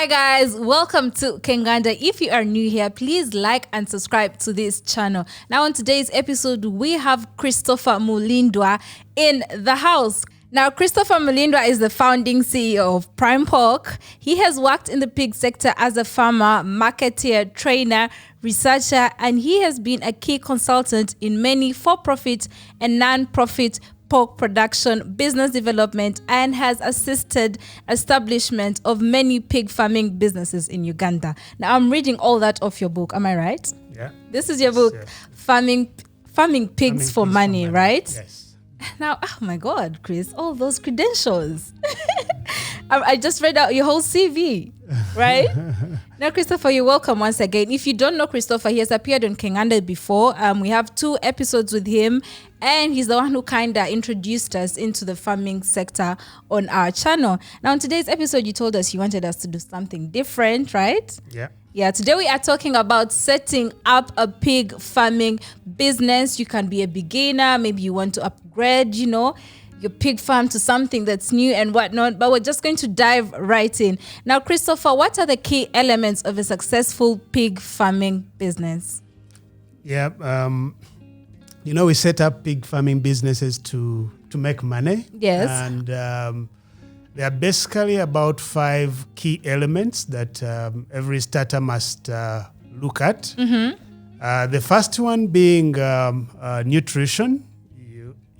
Hi guys, welcome to Kenganda. If you are new here, please like and subscribe to this channel. Now on today's episode, we have Christopher Mulindwa in the house. Now, Christopher Mulindwa is the founding CEO of Prime Pork. He has worked in the pig sector as a farmer, marketeer, trainer, researcher, and he has been a key consultant in many for-profit and non-profit pork production, business development, and has assisted establishment of many pig farming businesses in Uganda. Now, I'm reading all that off your book. Am I right? Yeah. This is your book, yes. Farming Pigs for Money, right? Yes. Now, oh my God, Chris, all those credentials. I just read out your whole CV, right? Now, Christopher, you're welcome once again. If you don't know Christopher, he has appeared on Kenganda before. We have 2 episodes with him, and he's the one who kind of introduced us into the farming sector on our channel. Now, in today's episode, you told us you wanted us to do something different, right? Yeah. Yeah, today we are talking about setting up a pig farming business. You can be a beginner, maybe you want to upgrade, your pig farm to something that's new and whatnot, but we're just going to dive right in. Now, Christopher, what are the key elements of a successful pig farming business? Yeah, we set up pig farming businesses to make money. Yes. And there are basically about 5 key elements that every starter must look at. Mm-hmm. The first one being nutrition.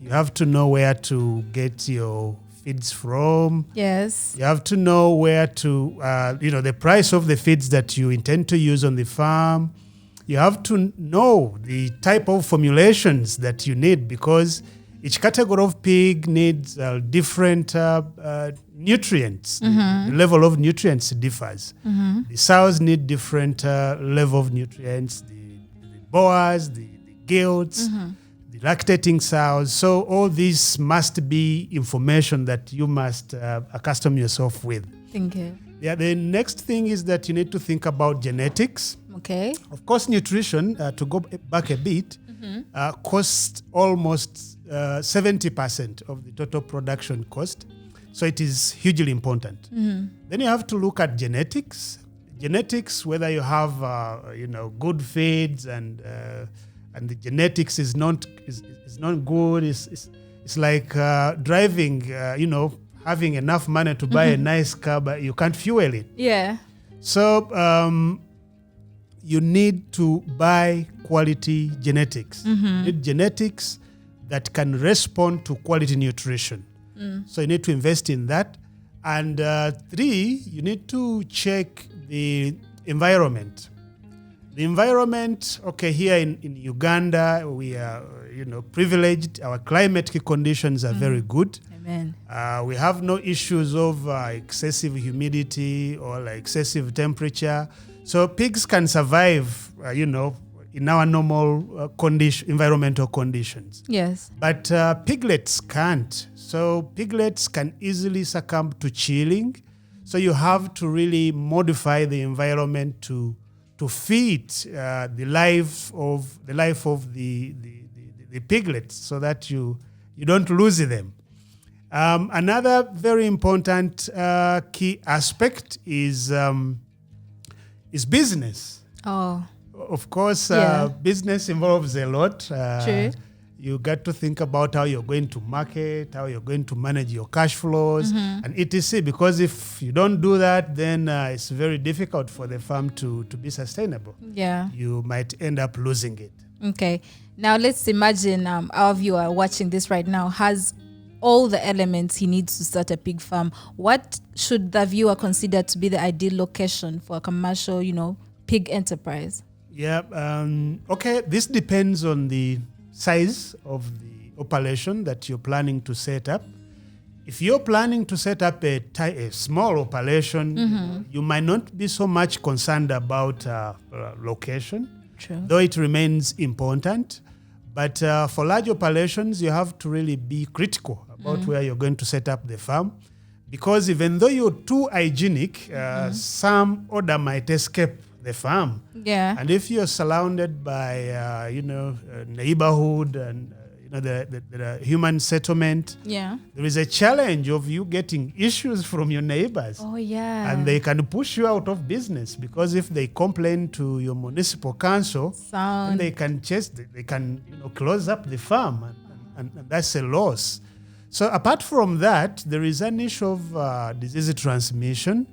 You have to know where to get your feeds from. Yes. You have to know where to, the price of the feeds that you intend to use on the farm. You have to know the type of formulations that you need, because each category of pig needs different nutrients. Mm-hmm. The level of nutrients differs. Mm-hmm. The sows need different level of nutrients. The boars, the gilts, mm-hmm. the lactating sows. So all this must be information that you must accustom yourself with. Thank you. Yeah. The next thing is that you need to think about genetics. Okay. Of course, nutrition, to go back a bit, mm-hmm. Costs almost 70% of the total production cost. So it is hugely important. Mm-hmm. Then you have to look at genetics. Genetics, whether you have good feeds and the genetics is not good. It's like driving. Having enough money to buy mm-hmm. a nice car, but you can't fuel it. Yeah. So you need to buy quality genetics. Mm-hmm. You need genetics that can respond to quality nutrition. Mm. So you need to invest in that. And 3, you need to check the environment. The environment, here in Uganda, we are, privileged. Our climatic conditions are very good. Amen. We have no issues of excessive humidity or excessive temperature. So pigs can survive, in our normal environmental conditions. Yes. But piglets can't. So piglets can easily succumb to chilling. So you have to really modify the environment to fit the life of the piglets, so that you don't lose them. Another very important key aspect is business. Oh. Of course, business involves a lot. True. You got to think about how you're going to market, how you're going to manage your cash flows, mm-hmm. and etc. Because if you don't do that, then it's very difficult for the farm to be sustainable. Yeah. You might end up losing it. Okay. Now let's imagine our viewer watching this right now has all the elements he needs to start a pig farm. What should the viewer consider to be the ideal location for a commercial, pig enterprise? Yeah. Okay. This depends on the size of the operation that you're planning to set up. If you're planning to set up a small operation, mm-hmm. you might not be so much concerned about location. True. Though it remains important. But for large operations, you have to really be critical about where you're going to set up the farm. Because even though you're too hygienic, some odor might escape the farm. Yeah. And if you're surrounded by, neighborhood and, the human settlement. Yeah. There is a challenge of you getting issues from your neighbors. Oh, yeah. And they can push you out of business because if they complain to your municipal council, then they can close up the farm, and that's a loss. So apart from that, there is an issue of disease transmission.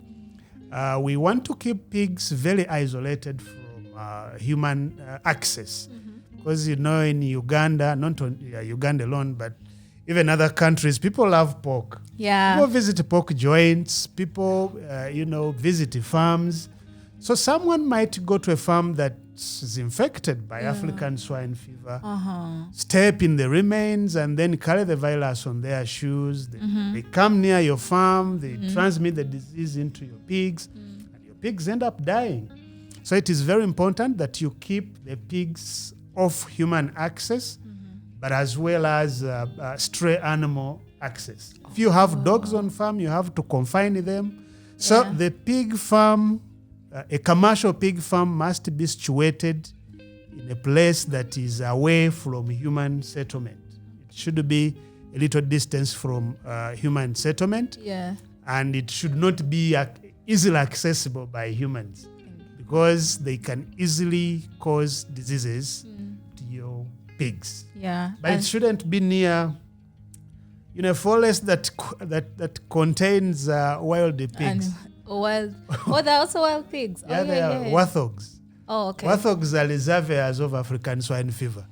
We want to keep pigs very isolated from human access. Because, in Uganda, not only Uganda alone, but even other countries, people love pork. Yeah. People visit pork joints. People, visit farms. So someone might go to a farm that is infected by African swine fever, step in the remains, and then carry the virus on their shoes. They come near your farm. They transmit the disease into your pigs, and your pigs end up dying. So it is very important that you keep the pigs off human access, but as well as stray animal access. If you have dogs on farm, you have to confine them. So the pig farm, a commercial pig farm, must be situated in a place that is away from human settlement. It should be a little distance from human settlement, and it should not be easily accessible by humans, because they can easily cause diseases to your pigs. Yeah. But it shouldn't be near, a forest that contains wild pigs. They're also wild pigs. They are warthogs. Oh, okay. Warthogs are reservoirs of African swine fever.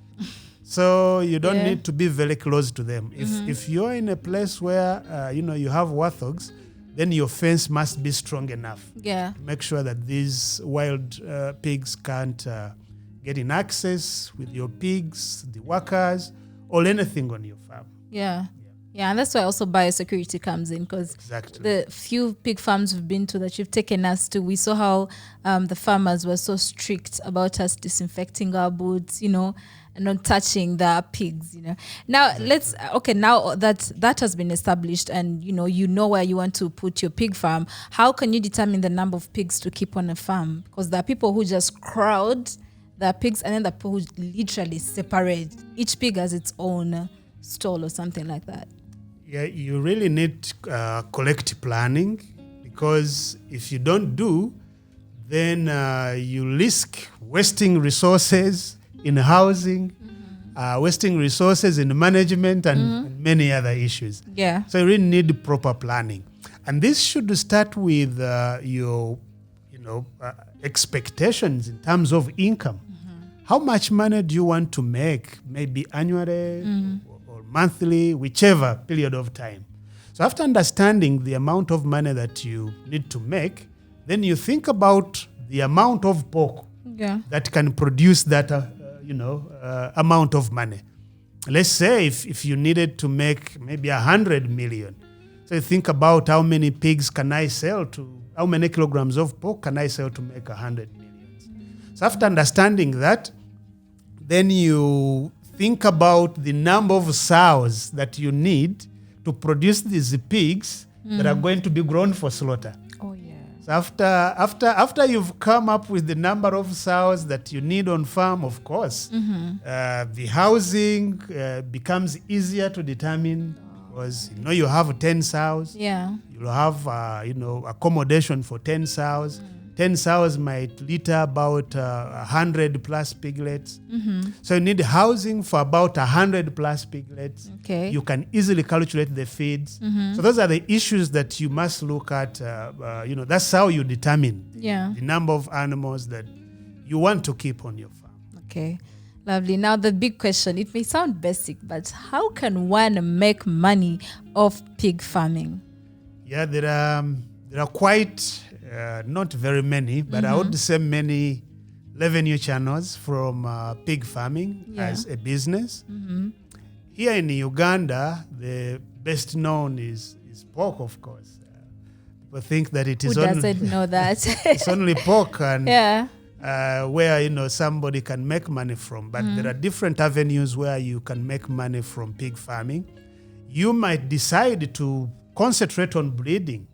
So you don't need to be very close to them. If you're in a place where, you have warthogs, then your fence must be strong enough. Yeah. Make sure that these wild pigs can't get in access with your pigs, the workers, or anything on your farm. Yeah. Yeah, and that's why also biosecurity comes in, because the few pig farms we've been to that you've taken us to, we saw how the farmers were so strict about us disinfecting our boots, and not touching the pigs, Now, now that has been established and, you know where you want to put your pig farm, how can you determine the number of pigs to keep on a farm? Because there are people who just crowd the pigs, and then the people who literally separate. Each pig has its own stall or something like that. Yeah, you really need collective planning, because if you don't do, then you risk wasting resources in housing, wasting resources in management, and many other issues. Yeah. So you really need proper planning. And this should start with your, expectations in terms of income. How much money do you want to make? Maybe annually or monthly, whichever period of time. So after understanding the amount of money that you need to make, then you think about the amount of pork that can produce that, amount of money. Let's say if you needed to make maybe 100 million. So you think about how many pigs can I sell to, how many kilograms of pork can I sell to make 100 million. So after understanding that, then you think about the number of sows that you need to produce these pigs that are going to be grown for slaughter. Oh, yeah. So after you've come up with the number of sows that you need on farm, of course, the housing becomes easier to determine, because you have 10 sows. Yeah. You'll have accommodation for 10 sows. 10 sows might litter about 100 plus piglets. So you need housing for about 100 plus piglets. Okay. You can easily calculate the feeds. So those are the issues that you must look at. That's how you determine the number of animals that you want to keep on your farm. Okay. Lovely. Now the big question, it may sound basic, but how can one make money off pig farming? Yeah, there are quite... not very many, but I would say many revenue channels from pig farming as a business. Here in Uganda, the best known is pork, of course. People think that it is Who doesn't know that? it's only pork and where somebody can make money from. But there are different avenues where you can make money from pig farming. You might decide to concentrate on breeding,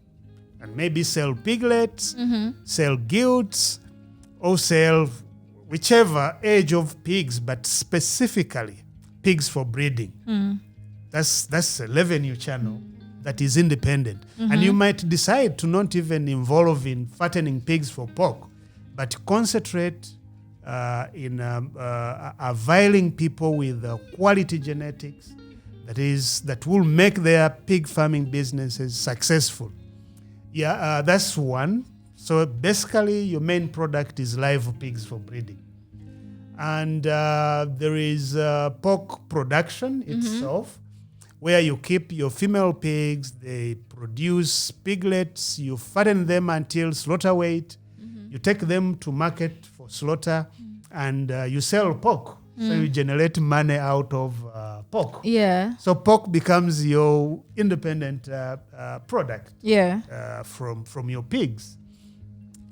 and maybe sell piglets, sell gilts, or sell whichever age of pigs, but specifically pigs for breeding. That's a revenue channel that is independent. And you might decide to not even involve in fattening pigs for pork, but concentrate in availing people with quality genetics that will make their pig farming businesses successful. That's one. So basically, your main product is live pigs for breeding. And there is pork production itself, where you keep your female pigs, they produce piglets, you fatten them until slaughter weight, you take them to market for slaughter, and you sell pork. So you generate money out of pork. Yeah. So pork becomes your independent product from your pigs.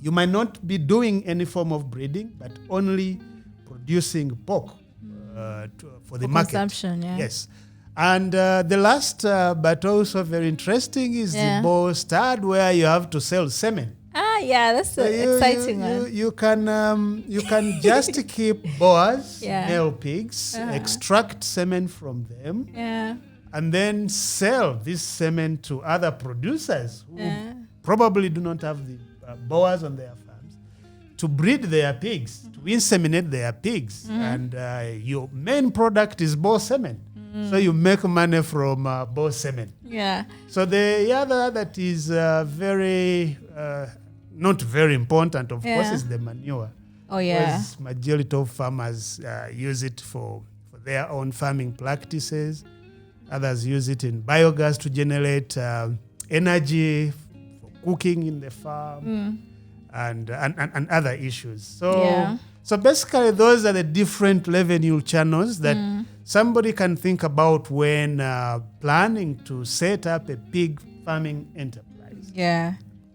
You might not be doing any form of breeding, but only producing pork for the market. Consumption, Yes. And the last, but also very interesting, is the boar stud, where you have to sell semen. That's an exciting one. You can just keep boars, male pigs, extract semen from them, and then sell this semen to other producers who probably do not have the boars on their farms to breed their pigs, to inseminate their pigs, and your main product is boar semen. So you make money from boar semen. So the other that is very not very important, of course, is the manure. Because majority of farmers use it for their own farming practices. Others use it in biogas to generate energy for cooking in the farm, and other issues. So basically, those are the different revenue channels that somebody can think about when planning to set up a pig farming enterprise.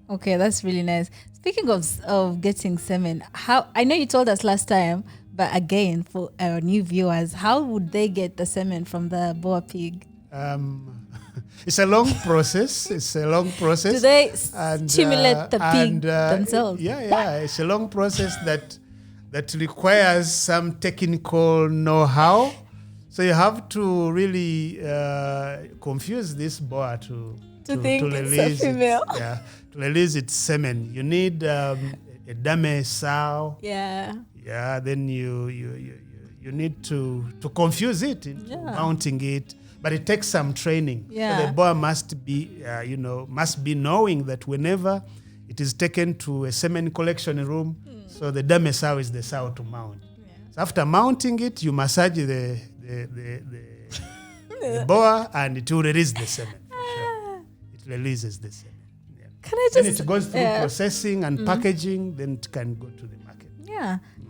Okay, that's really nice. Speaking of getting semen, how I know you told us last time, but again, for our new viewers, how would they get the semen from the boar pig? It's a long process. Do they stimulate the pig themselves? It's a long process that requires some technical know-how. So you have to really confuse this boar to think release it's a female. To release its semen. You need a dummy sow. Then you need to confuse it into mounting it. But it takes some training. So the boar must be knowing that whenever it is taken to a semen collection room, so the dummy sow is the sow to mount. So after mounting it, you massage the boar, and it will release the semen. It releases the semen. Then it goes through processing and packaging, then it can go to the market.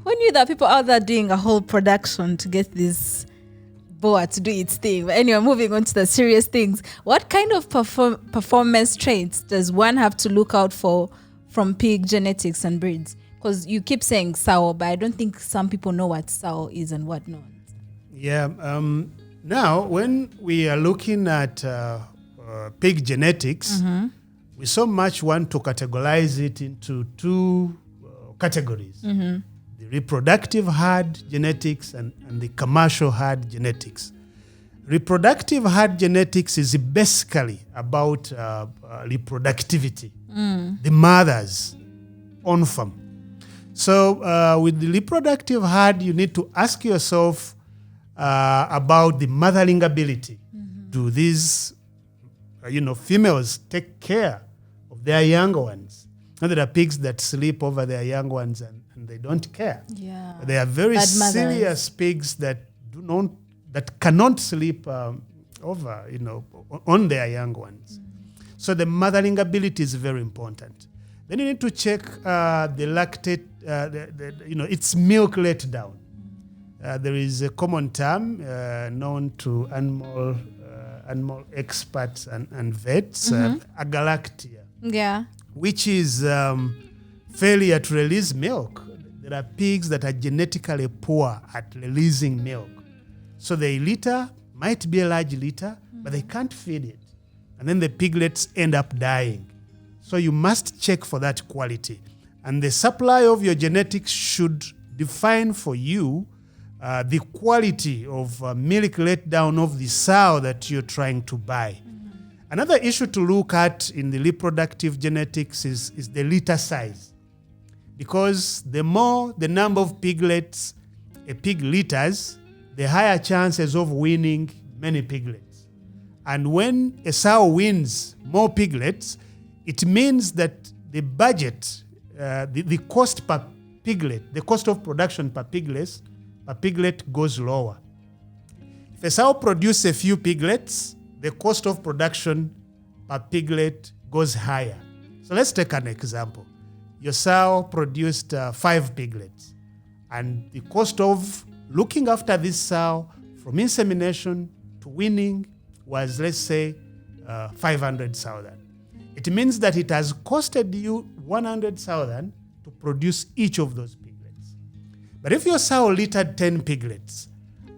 Who knew that people out there doing a whole production to get this boa to do its thing? But anyway, moving on to the serious things. What kind of performance traits does one have to look out for from pig genetics and breeds? Because you keep saying sow, but I don't think some people know what sow is and what not. Now, when we are looking at pig genetics, we so much want to categorize it into two categories. The reproductive hard genetics and the commercial hard genetics. Reproductive hard genetics is basically about reproductivity, the mothers on farm. So with the reproductive hard, you need to ask yourself about the mothering ability. Do these females take care of their younger ones? Now, there are pigs that sleep over their young ones and they don't care. There are very serious pigs that cannot sleep over, on their young ones. So the mothering ability is very important. Then you need to check the lactate, its milk letdown. There is a common term known to animal experts and vets, agalactia, which is failure to release milk. There are pigs that are genetically poor at releasing milk. So the litter might be a large litter, but they can't feed it. And then the piglets end up dying. So you must check for that quality. And the supply of your genetics should define for you the quality of milk let down of the sow that you're trying to buy. Another issue to look at in the reproductive genetics is the litter size. Because the more the number of piglets a pig litters, the higher chances of winning many piglets. And when a sow wins more piglets, it means that the budget, the cost per piglet, the cost of production per piglet goes lower. If a sow produces a few piglets, the cost of production per piglet goes higher. So let's take an example. Your sow produced 5 piglets, and the cost of looking after this sow from insemination to weaning was, let's say, 500,000. It means that it has costed you 100,000 to produce each of those piglets. But if your sow littered 10 piglets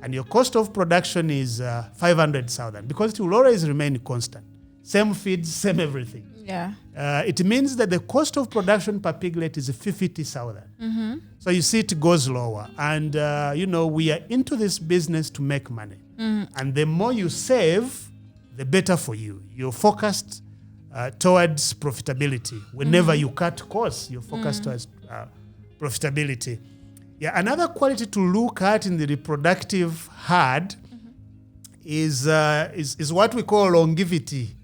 and your cost of production is 500,000, because it will always remain constant, same feeds, same everything. Yeah. It means that the cost of production per piglet is 50,000. So you see, it goes lower. And, we are into this business to make money. And the more you save, the better for you. You're focused towards profitability. Whenever you cut costs, you're focused towards profitability. Yeah, another quality to look at in the reproductive herd is what we call longevity.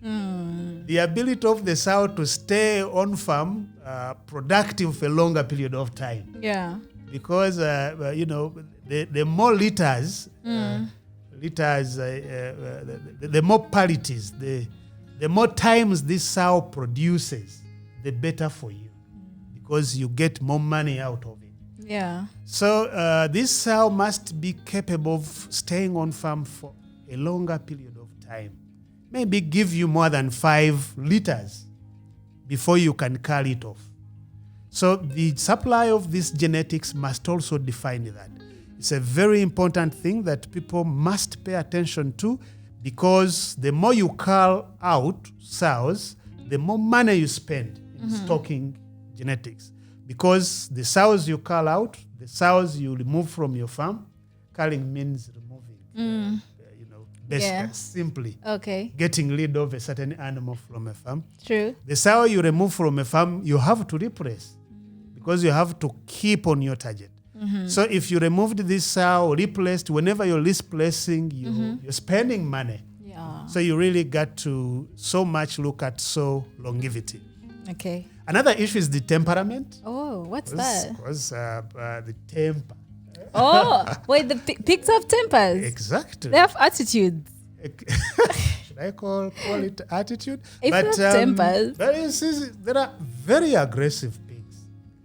The ability of the sow to stay on farm productive for a longer period of time. Yeah. Because, the more litters, the more parities, the more times this sow produces, the better for you. Because you get more money out of it. Yeah. So this sow must be capable of staying on farm for a longer period of time. Maybe give you more than 5 liters before you can carry it off. So the supply of these genetics must also define that. It's a very important thing that people must pay attention to, because the more you cull out sows, the more money you spend in stocking genetics. Because the sows you cull out, the sows you remove from your farm, culling means removing. Basically, simply getting rid of a certain animal from a farm. True. The sow you remove from a farm, you have to replace, because you have to keep on your target. So if you removed this sow, replaced, whenever you're replacing, you're spending money. Yeah. So you really got to so much look at sow longevity. Okay. Another issue is the temperament. Oh, what's that? Because the temper. Oh, wait, the pigs have tempers. Exactly. They have attitudes. Should I call it attitude? If you have tempers. There are very aggressive pigs.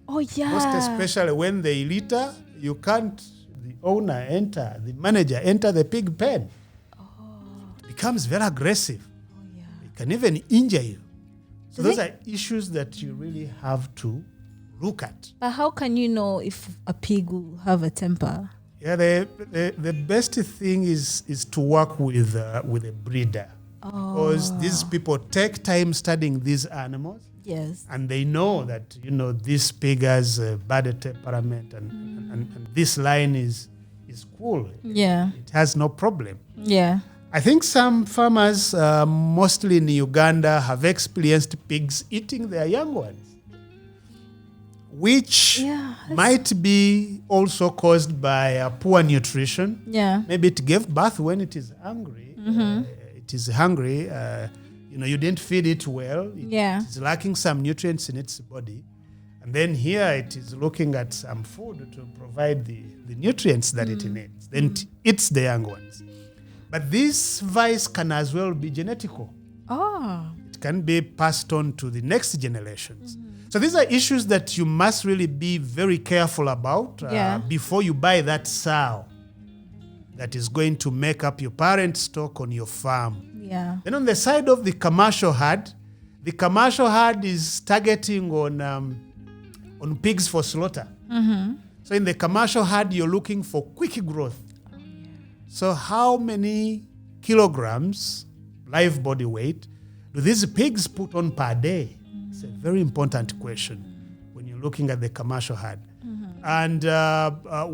Oh, yeah. Most especially when they litter, you can't, the owner enter, the manager enter the pig pen. It becomes very aggressive. Oh, yeah. It can even injure you. So those are issues that you really have to look at. But how can you know if a pig will have a temper? Yeah, the best thing is to work with a breeder. Because these people take time studying these animals. Yes. And they know that, this pig has a bad temperament and this line is cool. Yeah. It has no problem. Yeah. I think some farmers, mostly in Uganda, have experienced pigs eating their young ones, which might be also caused by poor nutrition. Yeah. Maybe it gave birth when it is hungry. It is hungry. You didn't feed it well. It is lacking some nutrients in its body. And then here it is looking at some food to provide the nutrients that it needs. Then it eats the young ones. But this vice can as well be genetical. Oh. It can be passed on to the next generations. So these are issues that you must really be very careful about before you buy that sow that is going to make up your parent stock on your farm. Yeah. Then on the side of the commercial herd is targeting on pigs for slaughter. So in the commercial herd, you're looking for quick growth. So how many kilograms live body weight do these pigs put on per day? It's a very important question when you're looking at the commercial herd. And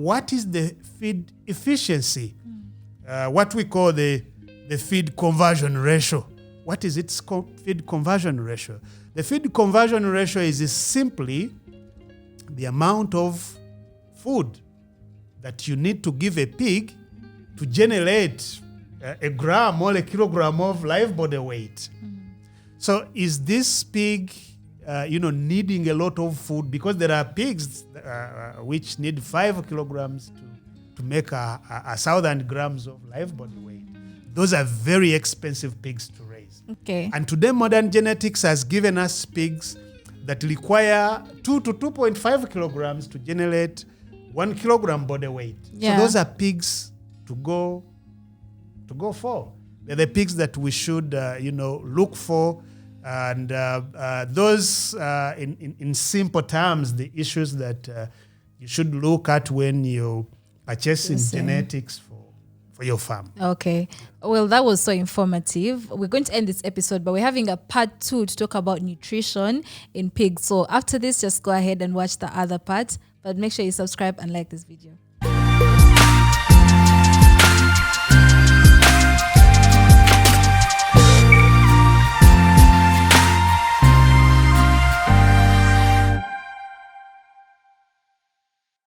what is the feed efficiency? What we call the feed conversion ratio. What is its feed conversion ratio? The feed conversion ratio is simply the amount of food that you need to give a pig to generate a gram or a kilogram of live body weight. So is this pig, needing a lot of food? Because there are pigs which need 5 kilograms to make 1,000 grams of live body weight. Those are very expensive pigs to raise. Okay. And today, modern genetics has given us pigs that require 2 to 2.5 kilograms to generate 1 kilogram body weight. Yeah. So those are pigs to go for. They're the pigs that we should, look for. And those, in simple terms, the issues that you should look at when you're purchasing genetics for your farm. Okay. Well, that was so informative. We're going to end this episode, but we're having a part 2 to talk about nutrition in pigs. So after this, just go ahead and watch the other part, but make sure you subscribe and like this video.